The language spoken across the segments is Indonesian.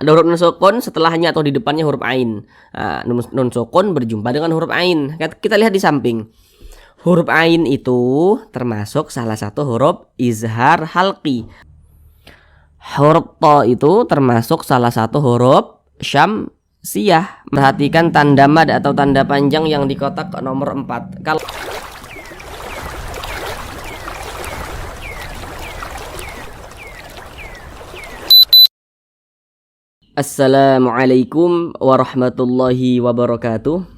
Ada huruf nun sukun setelahnya atau di depannya huruf ain. Nah, nun sukun berjumpa dengan huruf ain. Kita lihat di samping. Huruf ain itu termasuk salah satu huruf izhar halqi. Huruf to itu termasuk salah satu huruf syamsiyah. Perhatikan tanda mad atau tanda panjang yang di kotak nomor 4. Kalau Assalamualaikum warahmatullahi wabarakatuh.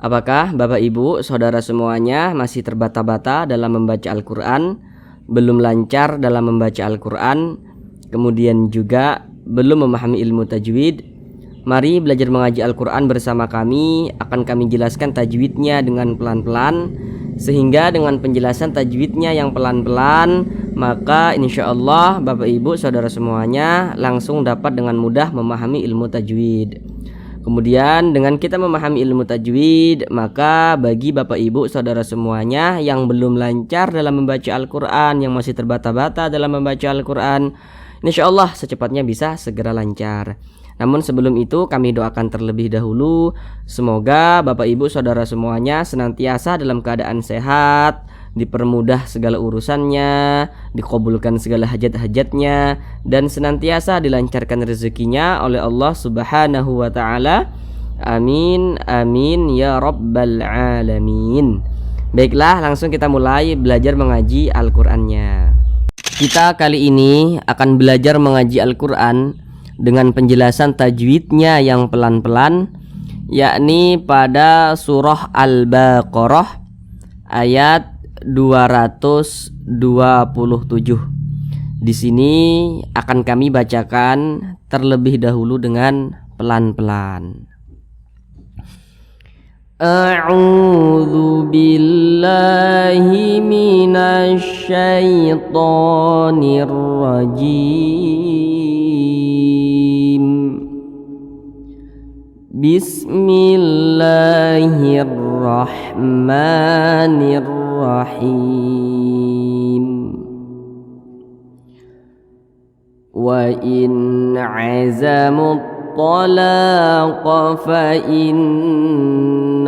Apakah Bapak Ibu saudara semuanya masih terbata-bata dalam membaca Al-Quran, belum lancar dalam membaca Al-Quran, kemudian juga belum memahami ilmu tajwid? Mari belajar mengaji Al-Quran bersama kami. Akan kami jelaskan tajwidnya dengan pelan-pelan, sehingga dengan penjelasan tajwidnya yang pelan-pelan, maka insya Allah Bapak Ibu saudara semuanya langsung dapat dengan mudah memahami ilmu tajwid. Kemudian dengan kita memahami ilmu tajwid, maka bagi Bapak Ibu saudara semuanya yang belum lancar dalam membaca Al-Quran, yang masih terbata-bata dalam membaca Al-Quran, insya Allah secepatnya bisa segera lancar. Namun sebelum itu kami doakan terlebih dahulu, semoga Bapak Ibu saudara semuanya senantiasa dalam keadaan sehat, dipermudah segala urusannya, dikabulkan segala hajat-hajatnya, dan senantiasa dilancarkan rezekinya oleh Allah Subhanahu wa ta'ala. Amin, amin ya rabbal alamin. Baiklah, langsung kita mulai belajar mengaji Al-Qur'annya. Kita kali ini akan belajar mengaji Al-Qur'an dengan penjelasan tajwidnya yang pelan-pelan, yakni pada surah Al-Baqarah ayat 227. Di sini akan kami bacakan terlebih dahulu dengan pelan-pelan. A'udzu billahi minasy syaithanir rajim. Bismillahirrahmanirrahim. Wa in 'azamut talaqa fa innallaha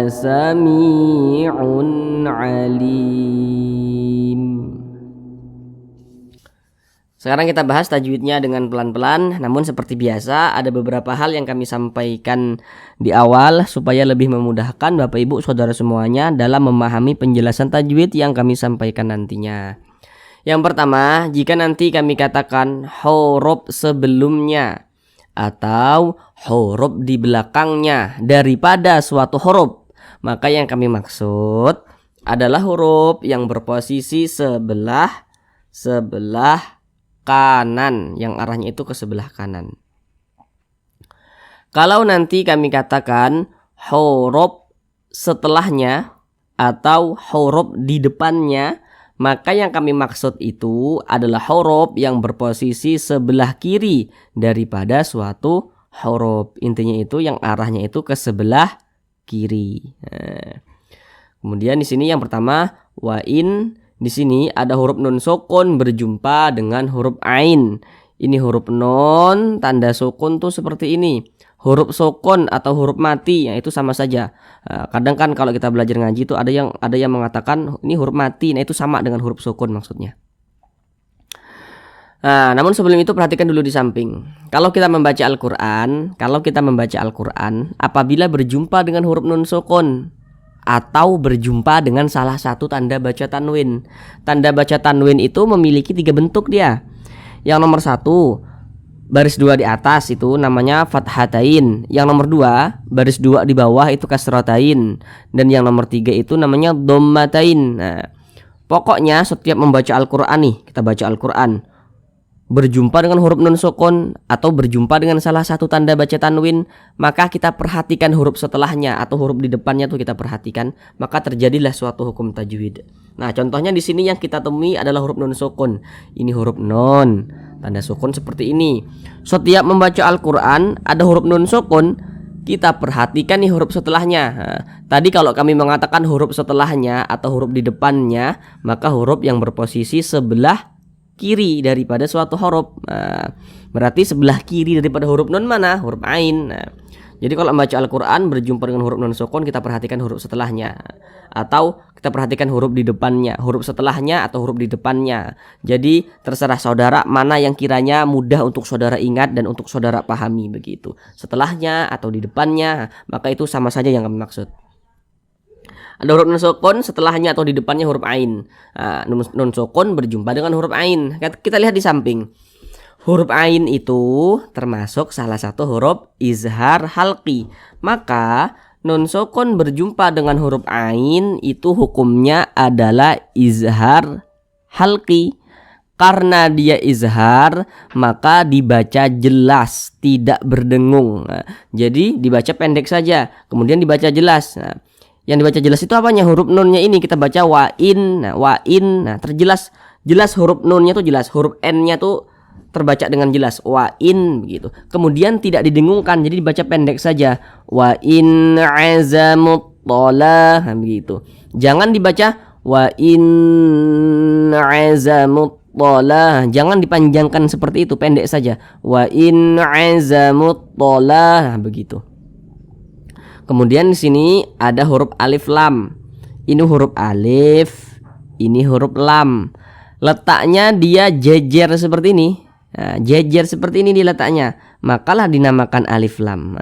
sami'un 'alim. Sekarang kita bahas tajwidnya dengan pelan-pelan. Namun seperti biasa ada beberapa hal yang kami sampaikan di awal supaya lebih memudahkan Bapak Ibu saudara semuanya dalam memahami penjelasan tajwid yang kami sampaikan nantinya. Yang pertama, jika nanti kami katakan huruf sebelumnya atau huruf di belakangnya daripada suatu huruf, maka yang kami maksud adalah huruf yang berposisi sebelah kanan, yang arahnya itu ke sebelah kanan. Kalau nanti kami katakan huruf setelahnya atau huruf di depannya, maka yang kami maksud itu adalah huruf yang berposisi sebelah kiri daripada suatu huruf. Intinya itu yang arahnya itu ke sebelah kiri. Nah, kemudian di sini yang pertama wa in. Di sini ada huruf nun sukun berjumpa dengan huruf ain. Ini huruf nun, tanda sukun tuh seperti ini. Huruf sukun atau huruf mati, ya itu sama saja. Kadang kan kalau kita belajar ngaji itu ada yang mengatakan ini huruf mati, nah itu sama dengan huruf sukun maksudnya. Nah, namun sebelum itu perhatikan dulu di samping. Kalau kita membaca Al-Quran, apabila berjumpa dengan huruf nun sukun atau berjumpa dengan salah satu tanda baca tanwin. Tanda baca tanwin itu memiliki 3 bentuk dia. Yang nomor 1, baris 2 di atas itu namanya fathatain. Yang nomor 2, baris 2 di bawah itu kasratain. Dan yang nomor 3 itu namanya dhammatain. Nah, pokoknya setiap membaca Al-Quran nih, kita baca Al-Quran, berjumpa dengan huruf nun sukun atau berjumpa dengan salah satu tanda baca tanwin, maka kita perhatikan huruf setelahnya atau huruf di depannya tuh kita perhatikan, maka terjadilah suatu hukum tajwid. Nah, contohnya di sini yang kita temui adalah huruf nun sukun. Ini huruf nun, tanda sukun seperti ini. Setiap membaca Al-Quran ada huruf nun sukun, kita perhatikan nih huruf setelahnya. Nah, tadi kalau kami mengatakan huruf setelahnya atau huruf di depannya, maka huruf yang berposisi sebelah kiri daripada suatu huruf. Berarti sebelah kiri daripada huruf nun mana? Huruf ain. Jadi kalau membaca Al-Quran berjumpa dengan huruf nun sukun, kita perhatikan huruf setelahnya, atau kita perhatikan huruf di depannya, huruf setelahnya atau huruf di depannya. Jadi terserah saudara mana yang kiranya mudah untuk saudara ingat dan untuk saudara pahami begitu. Setelahnya atau di depannya, maka itu sama saja yang kami maksud. Ada huruf nun sukun setelahnya atau di depannya huruf ain. Nun sukun berjumpa dengan huruf ain. Kita lihat di samping. Huruf ain itu termasuk salah satu huruf izhar halqi. Maka nun sukun berjumpa dengan huruf ain itu hukumnya adalah izhar halqi. Karena dia izhar, maka dibaca jelas, tidak berdengung. Jadi dibaca pendek saja, kemudian dibaca jelas. Yang dibaca jelas itu apanya? Huruf nunnya ini kita baca wain. Wain. Terjelas, jelas huruf nunnya tuh jelas, huruf n-nya tuh terbaca dengan jelas, wain begitu. Kemudian tidak didengungkan, jadi dibaca pendek saja, wain azamut tolah begitu. Jangan dibaca wain azamut tolah, jangan dipanjangkan seperti itu, pendek saja, wain azamut tolah begitu. Kemudian di sini ada huruf alif lam. Ini huruf alif, ini huruf lam. Letaknya dia jejer seperti ini. Jejer seperti ini diletaknya, makalah dinamakan alif lam.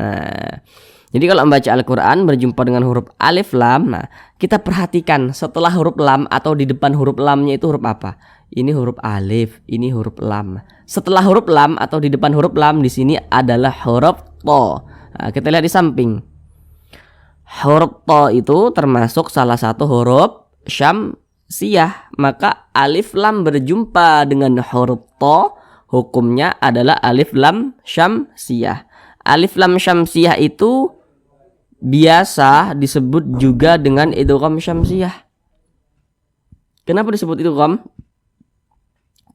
Jadi kalau membaca Al-Quran berjumpa dengan huruf alif lam, kita perhatikan setelah huruf lam atau di depan huruf lamnya itu huruf apa? Ini huruf alif, ini huruf lam. Setelah huruf lam atau di depan huruf lam di sini adalah huruf to. Kita lihat di samping. Huruf to itu termasuk salah satu huruf syamsiyah. Maka alif lam berjumpa dengan huruf to, hukumnya adalah alif lam syamsiyah. Alif lam syamsiyah itu biasa disebut juga dengan idgham syamsiyah. Kenapa disebut idgham?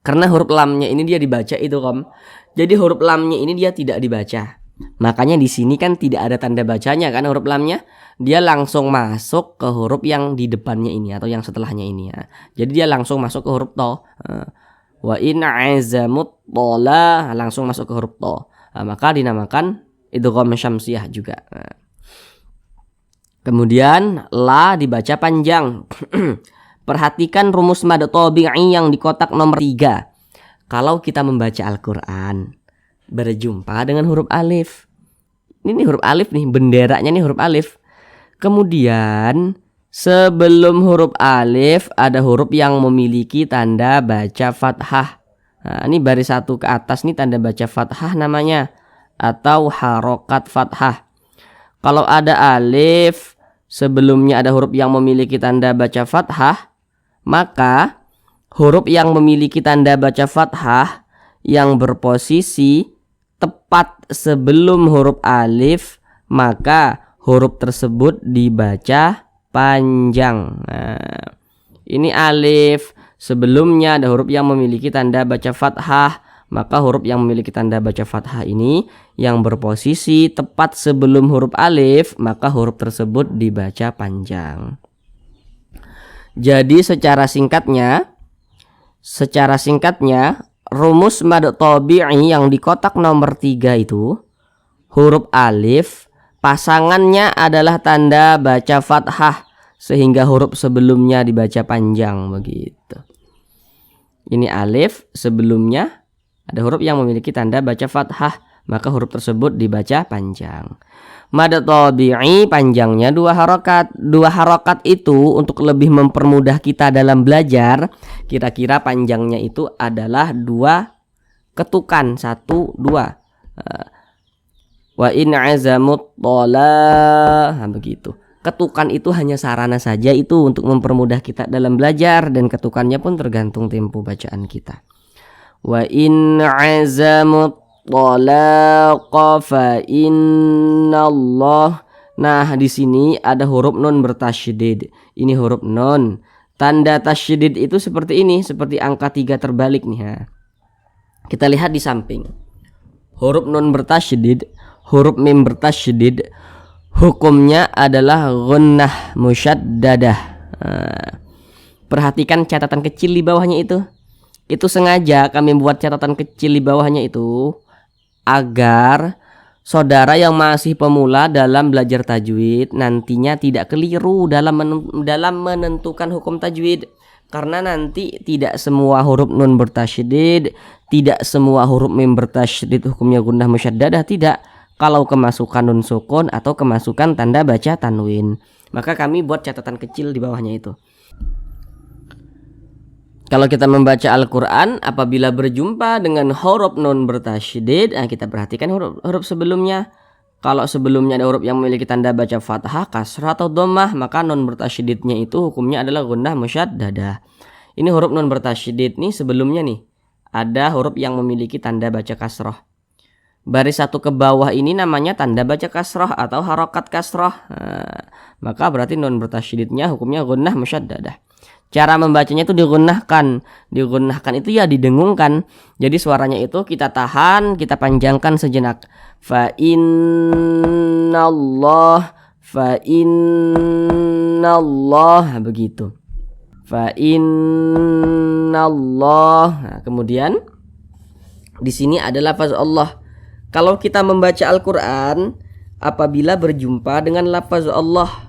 Karena huruf lamnya ini dia dibaca idgham. Jadi huruf lamnya ini dia tidak dibaca. Makanya di sini kan tidak ada tanda bacanya kan huruf lamnya. Dia langsung masuk ke huruf yang di depannya ini atau yang setelahnya ini ya. Jadi dia langsung masuk ke huruf to. Wa in azamut tola langsung masuk ke huruf to. Maka dinamakan idgham syamsiyah juga. Kemudian la dibaca panjang. Perhatikan rumus mad tabi'i yang di kotak nomor 3. Kalau kita membaca Al-Quran berjumpa dengan huruf alif. Ini huruf alif nih, benderanya nih huruf alif. Kemudian sebelum huruf alif ada huruf yang memiliki tanda baca fathah. Ini baris satu ke atas nih tanda baca fathah namanya, atau harokat fathah. Kalau ada alif sebelumnya ada huruf yang memiliki tanda baca fathah, maka huruf yang memiliki tanda baca fathah yang berposisi tepat sebelum huruf alif, maka huruf tersebut dibaca panjang. Ini alif, sebelumnya ada huruf yang memiliki tanda baca fathah, maka huruf yang memiliki tanda baca fathah ini yang berposisi tepat sebelum huruf alif, maka huruf tersebut dibaca panjang. Jadi secara singkatnya rumus mad tabi'i yang di kotak nomor 3 itu huruf alif pasangannya adalah tanda baca fathah sehingga huruf sebelumnya dibaca panjang begitu. Ini alif, sebelumnya ada huruf yang memiliki tanda baca fathah, maka huruf tersebut dibaca panjang. Mad tabi'i panjangnya 2 harokat. 2 harokat itu untuk lebih mempermudah kita dalam belajar, kira-kira panjangnya itu adalah 2 ketukan, 1, 2. Wa in azamut tolah, begitu. Ketukan itu hanya sarana saja itu untuk mempermudah kita dalam belajar, dan ketukannya pun tergantung tempo bacaan kita. Wa in azamut talaqa fa innallah. Nah, di sini ada huruf nun bertasydid. Ini huruf nun. Tanda tasydid itu seperti ini, seperti angka 3 terbalik nih ya. Kita lihat di samping. Huruf nun bertasydid, huruf mim bertasydid, hukumnya adalah gunnah musyaddadah. Perhatikan catatan kecil di bawahnya itu. Itu sengaja kami buat catatan kecil di bawahnya itu agar saudara yang masih pemula dalam belajar tajwid nantinya tidak keliru dalam menentukan hukum tajwid. Karena nanti tidak semua huruf nun bertasydid, tidak semua huruf mim bertasydid hukumnya gunnah musyaddadah, tidak. Kalau kemasukan nun sukun atau kemasukan tanda baca tanwin, maka kami buat catatan kecil di bawahnya itu. Kalau kita membaca Al-Quran, apabila berjumpa dengan huruf nun bertasydid, kita perhatikan huruf sebelumnya. Kalau sebelumnya ada huruf yang memiliki tanda baca fathah, kasrah atau dhammah, maka nun bertasydidnya itu hukumnya adalah gunnah musyaddadah. Ini huruf nun bertasydid nih, sebelumnya nih ada huruf yang memiliki tanda baca kasrah. Baris satu ke bawah ini namanya tanda baca kasrah atau harokat kasrah. Maka berarti nun bertasydidnya hukumnya gunnah musyaddadah. Cara membacanya itu digunnahkan. Digunnahkan itu ya didengungkan. Jadi suaranya itu kita tahan, kita panjangkan sejenak. Fa innallah, begitu. Fa innallah. Nah, kemudian di sini ada lafaz Allah. Kalau kita membaca Al-Qur'an, apabila berjumpa dengan lafaz Allah,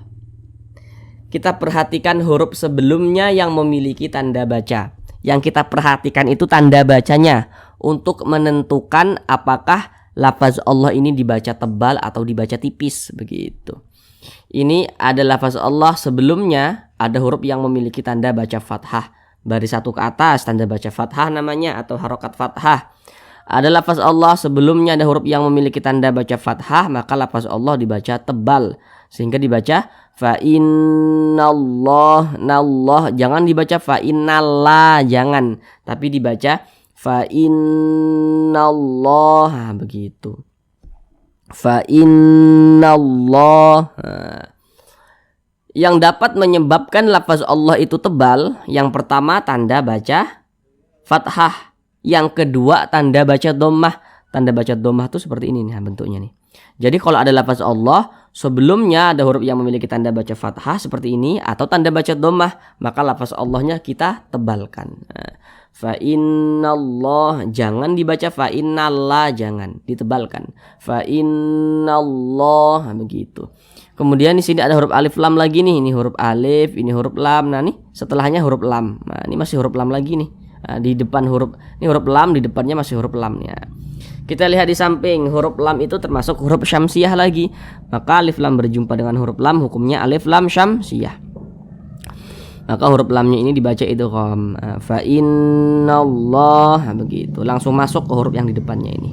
kita perhatikan huruf sebelumnya yang memiliki tanda baca. Yang kita perhatikan itu tanda bacanya untuk menentukan apakah lafaz Allah ini dibaca tebal atau dibaca tipis, begitu. Ini ada lafaz Allah sebelumnya ada huruf yang memiliki tanda baca fathah. Baris satu ke atas tanda baca fathah namanya atau harokat fathah. Ada lafaz Allah sebelumnya ada huruf yang memiliki tanda baca fathah, maka lafaz Allah dibaca tebal sehingga dibaca fa innallah, nallah, jangan dibaca fa innallah, jangan, tapi dibaca fa innallah, begitu. Fa innallah. Yang dapat menyebabkan lafaz Allah itu tebal, yang pertama tanda baca fathah, yang kedua tanda baca dhammah. Tanda baca dhammah itu seperti ini nih bentuknya nih. Jadi kalau ada lafaz Allah sebelumnya ada huruf yang memiliki tanda baca fathah seperti ini atau tanda baca dhammah, maka lafaz Allahnya kita tebalkan. Fa innallah, jangan dibaca fa innallah, jangan, ditebalkan. Fa innallah, begitu. Kemudian di sini ada huruf alif lam lagi nih, ini huruf alif, ini huruf lam. Nah, nih setelahnya huruf lam. Nah, ini masih huruf lam lagi nih. Nah, di depan huruf ini huruf lam, di depannya masih huruf lam ya. Kita lihat di samping, huruf lam itu termasuk huruf syamsiyah lagi. Maka alif lam berjumpa dengan huruf lam, hukumnya alif lam syamsiyah. Maka huruf lamnya ini dibaca idgham. Fa innallah, begitu. Langsung masuk ke huruf yang di depannya ini.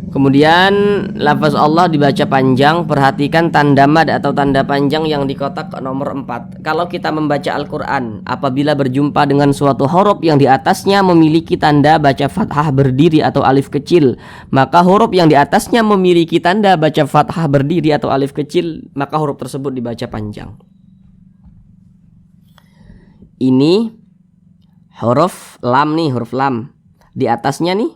Kemudian lafaz Allah dibaca panjang. Perhatikan tanda mad atau tanda panjang yang di kotak nomor 4. Kalau kita membaca Al-Quran, apabila berjumpa dengan suatu huruf yang di atasnya memiliki tanda baca fathah berdiri atau alif kecil, maka huruf yang di atasnya memiliki tanda baca fathah berdiri atau alif kecil, maka huruf tersebut dibaca panjang. Ini huruf lam nih, huruf lam. Di atasnya nih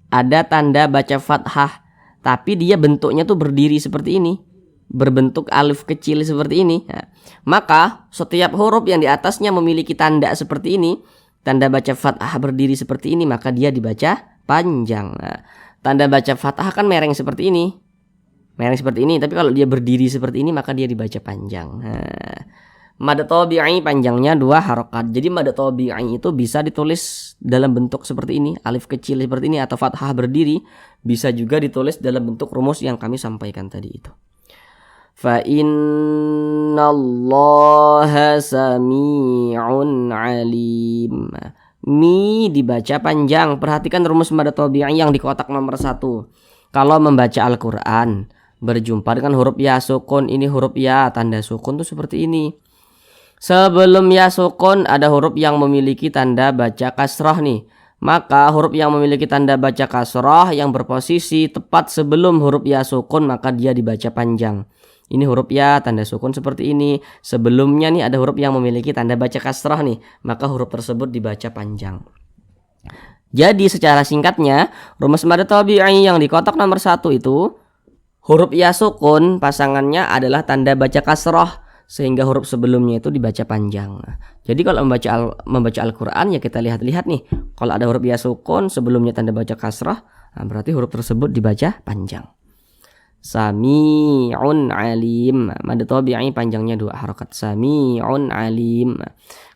ada tanda baca fathah, tapi dia bentuknya tuh berdiri seperti ini, berbentuk alif kecil seperti ini. Nah, maka setiap huruf yang di atasnya memiliki tanda seperti ini, tanda baca fathah berdiri seperti ini, maka dia dibaca panjang. Nah, tanda baca fathah kan mereng seperti ini, tapi kalau dia berdiri seperti ini maka dia dibaca panjang. Nah, mad tabi'i panjangnya 2 harokat. Jadi mad tabi'i itu bisa ditulis dalam bentuk seperti ini, alif kecil seperti ini, atau fathah berdiri. Bisa juga ditulis dalam bentuk rumus yang kami sampaikan tadi itu. Fa innallaha sami'un alim. Mi dibaca panjang. Perhatikan rumus mad tabi'i yang di kotak nomor 1. Kalau membaca Al-Quran berjumpa dengan huruf ya sukun, ini huruf ya tanda sukun tuh seperti ini. Sebelum ya sukun ada huruf yang memiliki tanda baca kasrah nih. Maka huruf yang memiliki tanda baca kasrah yang berposisi tepat sebelum huruf ya sukun maka dia dibaca panjang. Ini huruf ya tanda sukun seperti ini. Sebelumnya nih ada huruf yang memiliki tanda baca kasrah nih, maka huruf tersebut dibaca panjang. Jadi secara singkatnya rumus mad tabi'i yang di kotak nomor 1 itu huruf ya sukun pasangannya adalah tanda baca kasrah. sehingga huruf sebelumnya itu dibaca panjang. Jadi kalau membaca Al-Qur'an ya kita lihat-lihat nih. Kalau ada huruf ya sukun sebelumnya tanda baca kasrah, berarti huruf tersebut dibaca panjang. Sami'un alim. Mad tabi'i panjangnya 2 harokat. Sami'un alim.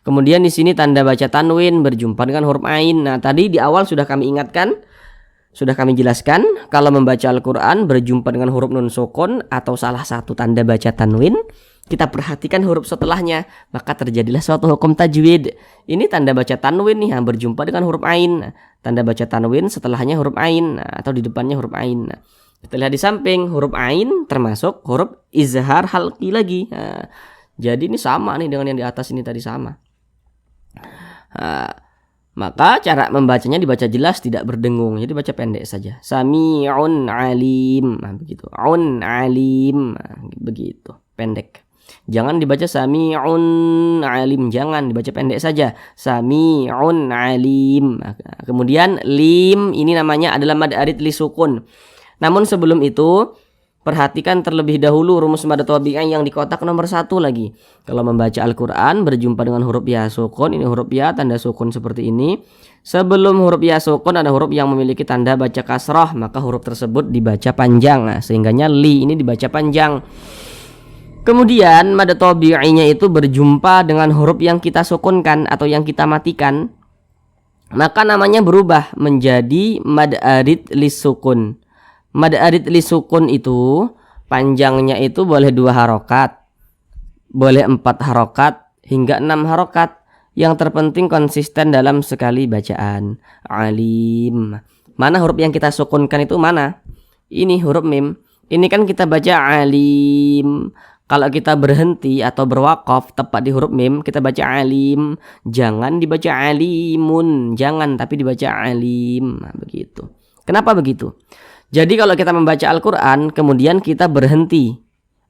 Kemudian di sini tanda baca tanwin berjumpa dengan huruf ain. Nah, tadi di awal sudah kami ingatkan, sudah kami jelaskan, kalau membaca Al-Qur'an berjumpa dengan huruf nun sukun atau salah satu tanda baca tanwin, kita perhatikan huruf setelahnya, maka terjadilah suatu hukum tajwid. Ini tanda baca tanwin nih berjumpa dengan huruf ain. Tanda baca tanwin setelahnya huruf ain atau di depannya huruf ain. Kita lihat di samping, huruf ain termasuk huruf izhar halqi lagi. Jadi ini sama nih dengan yang di atas ini tadi sama. Maka cara membacanya dibaca jelas, tidak berdengung. Jadi baca pendek saja. Sami'un alim. Begitu. Un alim. Begitu. Pendek. Jangan dibaca sami'un alim. Jangan dibaca pendek saja. Sami'un alim. Kemudian lim ini namanya adalah mad arid li sukun. Namun sebelum itu perhatikan terlebih dahulu rumus mad tabi'i yang di kotak nomor 1 lagi. Kalau membaca Al-Qur'an berjumpa dengan huruf ya sukun, ini huruf ya tanda sukun seperti ini. Sebelum huruf ya sukun ada huruf yang memiliki tanda baca kasrah, maka huruf tersebut dibaca panjang. Sehingganya li ini dibaca panjang. Kemudian mad tabi'inya itu berjumpa dengan huruf yang kita sukunkan atau yang kita matikan, maka namanya berubah menjadi mad arid li sukun. Mad arid li sukun itu panjangnya itu boleh 2 harokat, boleh 4 harokat hingga 6 harokat. Yang terpenting konsisten dalam sekali bacaan. Alim. Mana huruf yang kita sukunkan itu mana? Ini huruf mim. Ini kan kita baca alim. Kalau kita berhenti atau berwakaf tepat di huruf mim, kita baca alim. Jangan dibaca alimun, jangan, tapi dibaca alim. Nah, begitu. Kenapa begitu? Jadi kalau kita membaca Al-Qur'an kemudian kita berhenti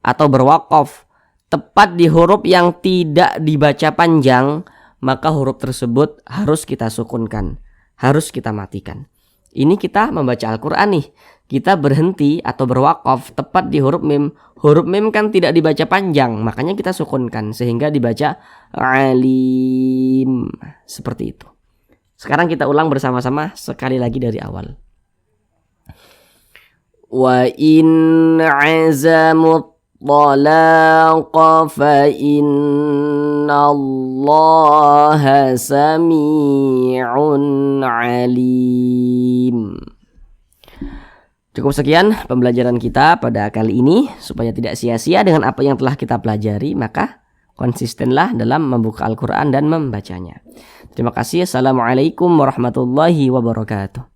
atau berwakaf tepat di huruf yang tidak dibaca panjang, maka huruf tersebut harus kita sukunkan, harus kita matikan. Ini kita membaca Al-Qur'an nih, kita berhenti atau berwakaf tepat di huruf mim. Huruf mim kan tidak dibaca panjang, makanya kita sukunkan sehingga dibaca alim. Seperti itu. Sekarang kita ulang bersama-sama sekali lagi dari awal. Wa in azamut talaqa fa innallaha sami'un alim. Cukup sekian pembelajaran kita pada kali ini. Supaya tidak sia-sia dengan apa yang telah kita pelajari, maka konsistenlah dalam membuka Al-Qur'an dan membacanya. Terima kasih. Assalamualaikum warahmatullahi wabarakatuh.